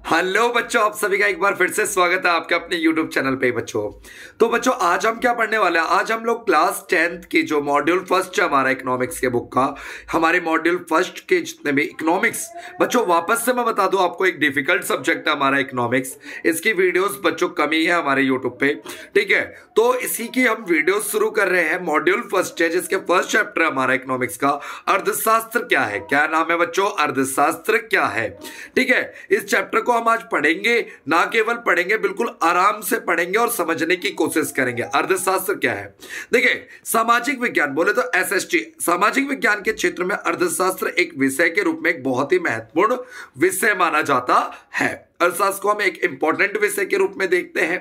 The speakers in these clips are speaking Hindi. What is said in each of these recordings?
हेलो बच्चों, आप सभी का एक बार फिर से स्वागत है आपके अपने YouTube चैनल पे बच्चों। तो बच्चों आज हम क्या पढ़ने वाले हैं? आज हम लोग क्लास 10th की जो मॉड्यूल फर्स्ट है हमारा इकोनॉमिक्स के बुक का, हमारे मॉड्यूल फर्स्ट के जितने भी इकोनॉमिक्स बच्चों, वापस से मैं बता दूं आपको, एक डिफिकल्ट सब्जेक्ट है हमारा इकोनॉमिक्स। इसकी वीडियोस बच्चों कमी है हमारे यूट्यूब पे, ठीक है। तो इसी की हम वीडियो शुरू कर रहे हैं। मॉड्यूल फर्स्ट है जिसके फर्स्ट चैप्टर हमारा इकोनॉमिक्स का अर्थशास्त्र क्या है। क्या नाम है बच्चों? अर्थशास्त्र क्या है, ठीक है। इस चैप्टर को हम आज पढ़ेंगे, ना केवल पढ़ेंगे, बिल्कुल आराम से पढ़ेंगे और समझने की कोशिश करेंगे। अर्थशास्त्र क्या है? देखिए, सामाजिक विज्ञान बोले तो एसएसटी, सामाजिक विज्ञान के क्षेत्र में अर्थशास्त्र एक विषय के रूप में एक बहुत ही महत्वपूर्ण विषय माना जाता है। अर्थशास्त्र को हम एक इंपॉर्टेंट विषय के रूप में देखते हैं।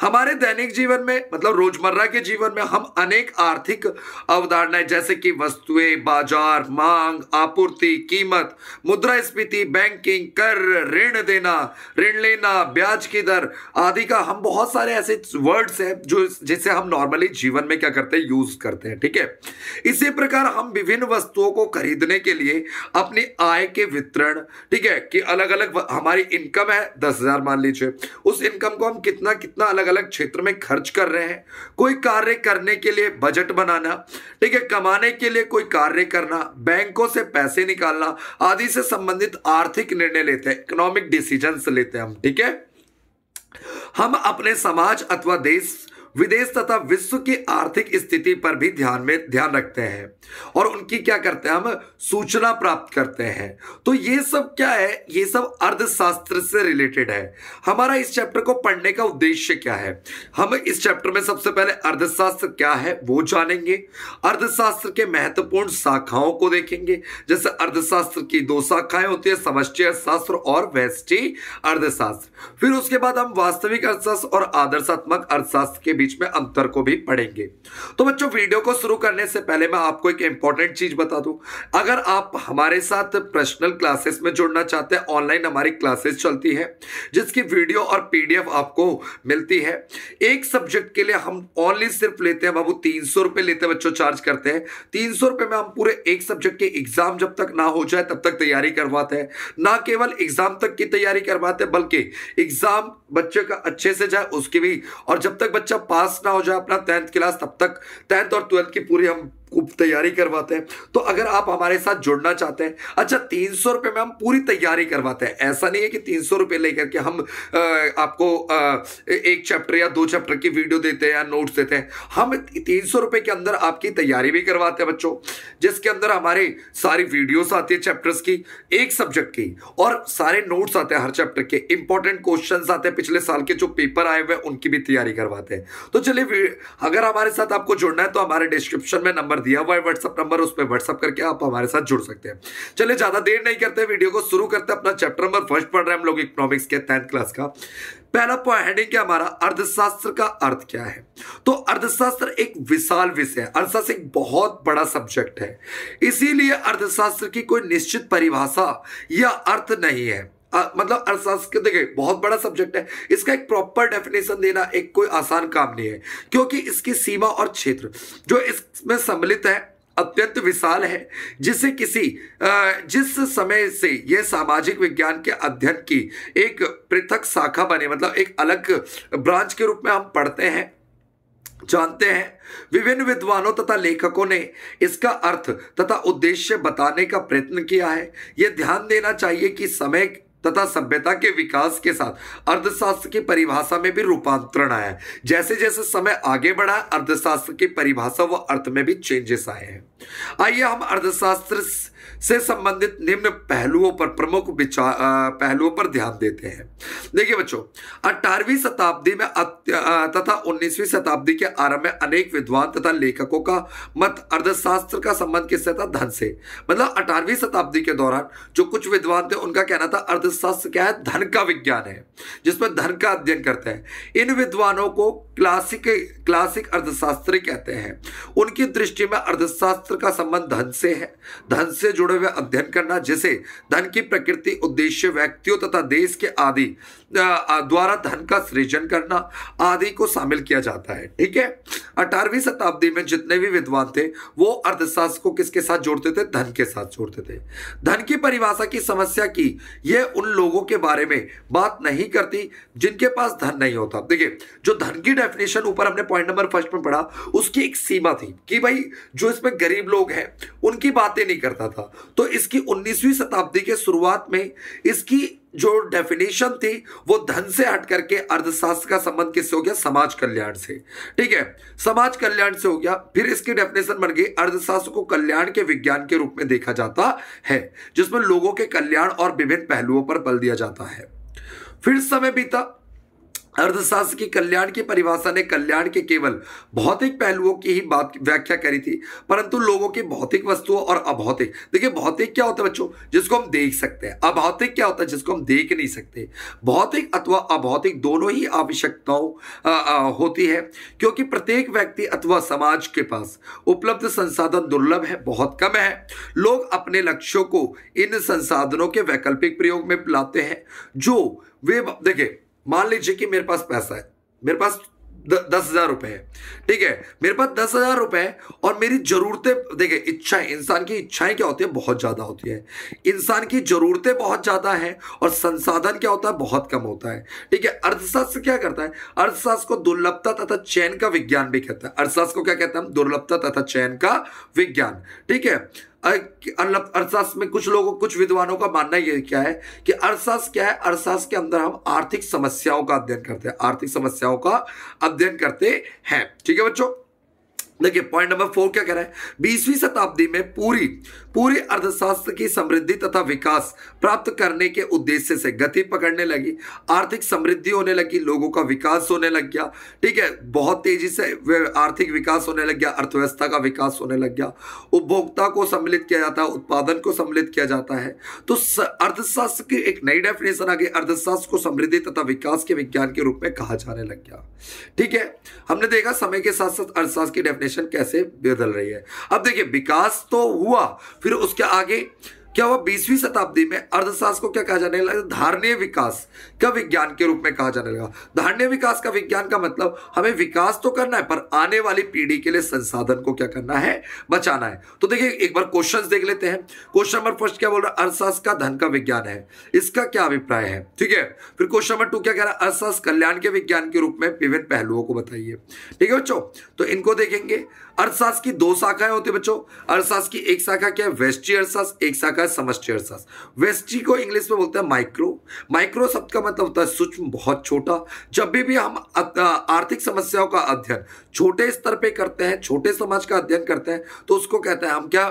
हमारे दैनिक जीवन में, मतलब रोजमर्रा के जीवन में, हम अनेक आर्थिक अवधारणाएं जैसे कि वस्तुएं, बाजार, मांग, आपूर्ति, कीमत, मुद्रास्फीति, बैंकिंग, कर, ऋण देना, ऋण लेना, ब्याज की दर आदि का, हम बहुत सारे ऐसे वर्ड्स हैं जो जिसे हम नॉर्मली जीवन में क्या करते हैं, यूज करते हैं, ठीक है। इसी प्रकार हम विभिन्न वस्तुओं को खरीदने के लिए अपनी आय के वितरण, ठीक है, कि अलग अलग हमारी इनकम है 10,000 मान लीजिए, उस इनकम को हम कितना कितना अलग अलग क्षेत्र में खर्च कर रहे हैं। कोई कार्य करने के लिए बजट बनाना, ठीक है, कमाने के लिए कोई कार्य करना, बैंकों से पैसे निकालना आदि से संबंधित आर्थिक निर्णय लेते हैं, इकोनॉमिक डिसीजंस लेते हैं हम, ठीक है। हम अपने समाज अथवा देश, विदेश तथा विश्व की आर्थिक स्थिति पर भी ध्यान रखते हैं और उनकी क्या करते हैं, हम सूचना प्राप्त करते हैं। तो ये सब क्या है? ये सब अर्थशास्त्र से रिलेटेड है। हमारा इस चैप्टर को पढ़ने का उद्देश्य क्या है? हम इस चैप्टर में सबसे पहले अर्थशास्त्र क्या है वो जानेंगे, अर्थशास्त्र के महत्वपूर्ण शाखाओं को देखेंगे। जैसे अर्थशास्त्र की 2 शाखाएं होती है, समष्टि अर्थशास्त्र और व्यष्टि अर्थशास्त्र। फिर उसके बाद हम वास्तविक अर्थशास्त्र और आदर्शात्मक अर्थशास्त्र के बीच में अंतर को भी पढ़ेंगे। तो बच्चों, वीडियो को शुरू करने से पहले मैं आपको एक इंपॉर्टेंट चीज बता दूं। अगर आप हमारे साथ पर्सनल क्लासेस में जुड़ना चाहते हैं, ऑनलाइन हमारी क्लासेस चलती है जिसकी वीडियो और पीडीएफ आपको मिलती है। एक सब्जेक्ट के लिए हम ओनली सिर्फ लेते हैं बाबू 300 रुपए लेते हैं बच्चों, चार्ज करते हैं। 300 रुपए में हम पूरे एक सब्जेक्ट के एग्जाम जब तक ना हो जाए तब तक तैयारी करवाते हैं। ना केवल एग्जाम तक की तैयारी करवाते हैं बल्कि एग्जाम बच्चे का अच्छे से जाए उसकी भी, और जब तक बच्चा पास ना हो जाए अपना 10th क्लास, तब तक 10th और 12th की पूरी हम तैयारी करवाते हैं। तो अगर आप हमारे साथ जुड़ना चाहते हैं, अच्छा 300 रुपए में हम पूरी तैयारी करवाते हैं। ऐसा नहीं है कि 300 रुपए लेकर के हम आपको एक चैप्टर या 2 चैप्टर की वीडियो देते हैं या नोट्स देते हैं। हम 300 रुपए के अंदर आपकी तैयारी भी करवाते हैं बच्चों, जिसके अंदर हमारी सारी वीडियोस आती है चैप्टर्स की, एक सब्जेक्ट की, और सारे नोट्स आते हैं हर चैप्टर के, इंपॉर्टेंट क्वेश्चंस आते हैं, पिछले साल के जो पेपर आए हुए उनकी भी तैयारी करवाते हैं। तो चलिए, अगर हमारे साथ आपको जुड़ना है तो हमारे डिस्क्रिप्शन में नंबर दिया हुआ है व्हाट्सएप नंबर, उस पर व्हाट्सएप करके आप हमारे साथ जुड़ सकते हैं। चलिए, ज्यादा देर नहीं करते, वीडियो को शुरू करते हैं। अपना चैप्टर नंबर फर्स्ट पढ़ रहे हैं हम लोग इकोनॉमिक्स के 10th क्लास का। पहला पॉइंट हेडिंग क्या हमारा, अर्थशास्त्र का अर्थ क्या है। तो अर्थशास्त्र एक विशाल विषय है, अर्थशास्त्र एक बहुत बड़ा सब्जेक्ट है, इसीलिए अर्थशास्त्र की कोई निश्चित परिभाषा या अर्थ नहीं है। मतलब अर्थशास्त्र देखिए बहुत बड़ा सब्जेक्ट है, इसका एक प्रॉपर डेफिनेशन देना एक कोई आसान काम नहीं है, क्योंकि इसकी सीमा और क्षेत्र जो इसमें सम्मिलित है अत्यंत विशाल है, जिस समय से यह सामाजिक विज्ञान के अध्ययन की एक पृथक शाखा बने, मतलब एक अलग ब्रांच के रूप में हम पढ़ते हैं, जानते हैं। विभिन्न विद्वानों तथा लेखकों ने इसका अर्थ तथा उद्देश्य बताने का प्रयत्न किया है। यह ध्यान देना चाहिए कि समय तथा सभ्यता के विकास के साथ अर्थशास्त्र की परिभाषा में भी रूपांतरण आया है। जैसे जैसे समय आगे बढ़ा, अर्थशास्त्र की परिभाषा व अर्थ में भी चेंजेस आए हैं। आइए हम अर्थशास्त्र से संबंधित निम्न पहलुओं पर, प्रमुख पहलुओं पर ध्यान देते हैं। देखिए बच्चों, 18वीं शताब्दी में तथा 19वीं शताब्दी के आरंभ में अनेक विद्वान तथा लेखकों का मत अर्थशास्त्र का संबंध किससे था, धन से। मतलब 18वीं शताब्दी के दौरान जो कुछ विद्वान थे उनका कहना था अर्थशास्त्र क्या है, धन का विज्ञान है, जिसमें धन का अध्ययन करते हैं। इन विद्वानों को क्लासिक अर्थशास्त्री कहते हैं। उनकी दृष्टि में अर्थशास्त्र का संबंध धन से है, धन से जुड़े जोड़े हुए अध्ययन करना, जैसे धन की प्रकृति, उद्देश्य, व्यक्तियों तथा देश के आदि द्वारा धन का सृजन करना आदि को शामिल किया जाता है। ठीक है, 18वीं शताब्दी में जितने भी विद्वान थे वो अर्थशास्त्र को किसके साथ जोड़ते थे? धन के साथ जोड़ते थे। धन की परिभाषा की समस्या की ये उन लोगों के बारे में बात नहीं करती जिनके पास धन नहीं होता। देखिए, जो धन की डेफिनेशन ऊपर हमने पॉइंट नंबर फर्स्ट में पढ़ा, उसकी एक सीमा थी कि भाई जो इसमें गरीब लोग हैं उनकी बातें नहीं करता था। तो इसकी 19वीं शताब्दी के शुरुआत में इसकी जो डेफिनेशन थी वो धन से हट करके अर्थशास्त्र का संबंध किससे हो गया? समाज कल्याण से। ठीक है, समाज कल्याण से हो गया। फिर इसकी डेफिनेशन बन गई, अर्थशास्त्र को कल्याण के विज्ञान के रूप में देखा जाता है, जिसमें लोगों के कल्याण और विभिन्न पहलुओं पर बल दिया जाता है। फिर समय बीता, अर्थशास्त्र की कल्याण की परिभाषा ने कल्याण के केवल भौतिक पहलुओं की ही बात व्याख्या करी थी, परंतु लोगों की भौतिक वस्तुओं और अभौतिक, देखिए भौतिक क्या होता है बच्चों? जिसको हम देख सकते हैं। अभौतिक क्या होता है? जिसको हम देख नहीं सकते। भौतिक अथवा अभौतिक दोनों ही आवश्यकताओं होती है, क्योंकि प्रत्येक व्यक्ति अथवा समाज के पास उपलब्ध संसाधन दुर्लभ है, बहुत कम है। लोग अपने लक्ष्यों को इन संसाधनों के वैकल्पिक प्रयोग में लाते हैं, जो वे देखिए, मान लीजिए कि मेरे पास पैसा है, मेरे पास 10,000 रुपए है। ठीक है, मेरे पास 10,000 रुपए है और मेरी जरूरतें, देखिए इच्छाएं, इंसान की इच्छाएं क्या होती है? बहुत ज्यादा होती है। इंसान की जरूरतें बहुत ज्यादा है और संसाधन क्या होता है? बहुत कम होता है। ठीक है, अर्थशास्त्र क्या करता है? अर्थशास्त्र को दुर्लभता तथा चयन का विज्ञान भी कहता है। अर्थशास्त्र को क्या कहते हैं हम? दुर्लभता तथा चयन का विज्ञान। ठीक है, अर्थशास्त्र में कुछ विद्वानों का मानना ये क्या है कि अर्थशास्त्र क्या है? अर्थशास्त्र के अंदर हम आर्थिक समस्याओं का अध्ययन करते हैं, आर्थिक समस्याओं का अध्ययन करते हैं। ठीक है बच्चों, देखिए पॉइंट नंबर 4 क्या कह रहा है? 20वीं शताब्दी में पूरी अर्थशास्त्र की समृद्धि तथा विकास प्राप्त करने के उद्देश्य से गति पकड़ने लगी, आर्थिक समृद्धि होने लगी, लोगों का विकास होने लग गया। ठीक है, बहुत तेजी से आर्थिक विकास होने लग गया, अर्थव्यवस्था का विकास होने लग गया, उपभोक्ता को सम्मिलित किया जाता है, उत्पादन को सम्मिलित किया जाता है। तो अर्थशास्त्र की एक नई डेफिनेशन आ गई, अर्थशास्त्र को समृद्धि तथा विकास के विज्ञान के रूप में कहा जाने लग गया। ठीक है, हमने देखा समय के साथ साथ अर्थशास्त्र की डेफिनेशन कैसे बदल रही है। अब देखिए, विकास तो हुआ, फिर उसके आगे क्या हुआ? 20वीं शताब्दी में अर्थशास्त्र को क्या कहा जाने लगा? धारणीय विकास का विज्ञान के रूप में कहा जाने लगा। धारणीय विकास का विज्ञान का मतलब हमें विकास तो करना है, पर आने वाली पीढ़ी के लिए संसाधन को क्या करना है? बचाना है। तो देखिए एक बार क्वेश्चंस देख लेते हैं। क्वेश्चन नंबर फर्स्ट क्या बोल रहा है? अर्थशास्त्र का धन का विज्ञान है, इसका क्या अभिप्राय है? ठीक है, फिर क्वेश्चन नंबर 2 क्या कह रहा है? अर्थशास्त्र कल्याण के विज्ञान के रूप में विभिन्न पहलुओं को बताइए। ठीक है बच्चों, तो इनको देखेंगे। अर्थशास्त्र की 2 शाखाएं होती है बच्चों। अर्थशास्त्र की एक शाखा क्या है? व्यष्टि अर्थशास्त्र, एक शाखा है समष्टि अर्थशास्त्र। व्यष्टि को इंग्लिश में बोलते हैं माइक्रो। माइक्रो शब्द का मतलब होता है सूक्ष्म, बहुत छोटा। जब भी हम आर्थिक समस्याओं का अध्ययन छोटे स्तर पे करते हैं, छोटे समाज का अध्ययन करते हैं, तो उसको कहते हैं हम क्या?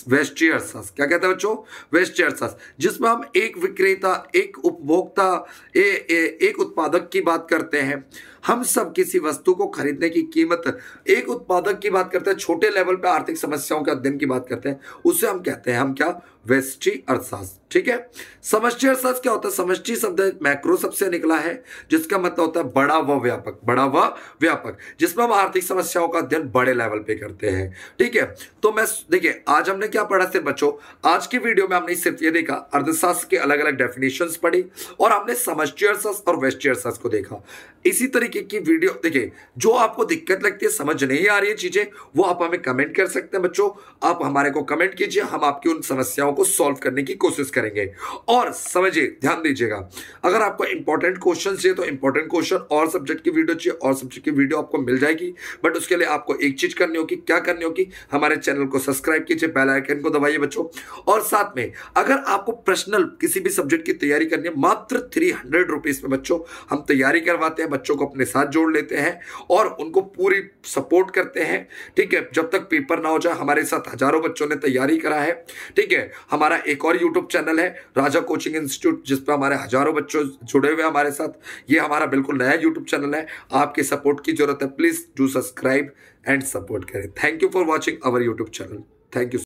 व्यष्टि अर्थशास्त्र। क्या कहते हैं बच्चों? व्यष्टि अर्थशास्त्र, जिसमें हम एक विक्रेता, एक उपभोक्ता, एक उत्पादक की बात करते हैं। हम सब किसी वस्तु को खरीदने की कीमत, एक उत्पादक की बात करते हैं, छोटे लेवल पे आर्थिक समस्याओं के अध्ययन की बात करते हैं, उसे हम कहते हैं हम क्या? व्यष्टि अर्थशास्त्र। ठीक है, समष्टि अर्थशास्त्र क्या होता है? समष्टि शब्द मैक्रो शब्द से निकला है, जिसका मतलब होता है बड़ा व व्यापक, बड़ा व व्यापक, जिसमें हम आर्थिक समस्याओं का अध्ययन बड़े लेवल पे करते हैं। ठीक है, तो मैं देखिए आज हमने क्या पढ़ा सिर्फ बच्चों, आज की वीडियो में हमने सिर्फ ये देखा, अर्थशास्त्र के अलग अलग डेफिनेशंस पढ़ी और हमने समष्टि अर्थशास्त्र और व्यष्टि अर्थशास्त्र को देखा। इसी तरीके की वीडियो देखिए, जो आपको दिक्कत लगती है, समझ नहीं आ रही है चीजें, वो आप हमें कमेंट कर सकते हैं बच्चों। आप हमारे को कमेंट कीजिए, हम आपकी उन समस्याओं को सॉल्व करने की कोशिश करेंगे। और समझिए, ध्यान दीजिएगा, अगर आपको इंपॉर्टेंट क्वेश्चन चाहिए तो इंपॉर्टेंट क्वेश्चन और सब्जेक्ट की वीडियो चाहिए और सब्जेक्ट की वीडियो आपको मिल जाएगी। बट उसके लिए आपको एक चीज करनी होगी, क्या करनी होगी? हमारे चैनल को सब्सक्राइब कीजिए, बेल आइकन को दबाइए बच्चों। और साथ में अगर आपको पर्सनल किसी भी सब्जेक्ट की तैयारी करनी है, मात्र 300 रुपीज में बच्चों हम तैयारी करवाते हैं, बच्चों को अपने साथ जोड़ लेते हैं और उनको पूरी सपोर्ट करते हैं। ठीक है, जब तक पेपर ना हो जाए, हमारे साथ हजारों बच्चों ने तैयारी करा है। ठीक है, हमारा एक और यूट्यूब चैनल है राजा कोचिंग इंस्टीट्यूट, जिस पर हमारे हजारों बच्चों जुड़े हुए हमारे साथ। ये हमारा बिल्कुल नया यूट्यूब चैनल है, आपके सपोर्ट की जरूरत है। Please do subscribe and support करें। Thank you for watching our YouTube channel. Thank you.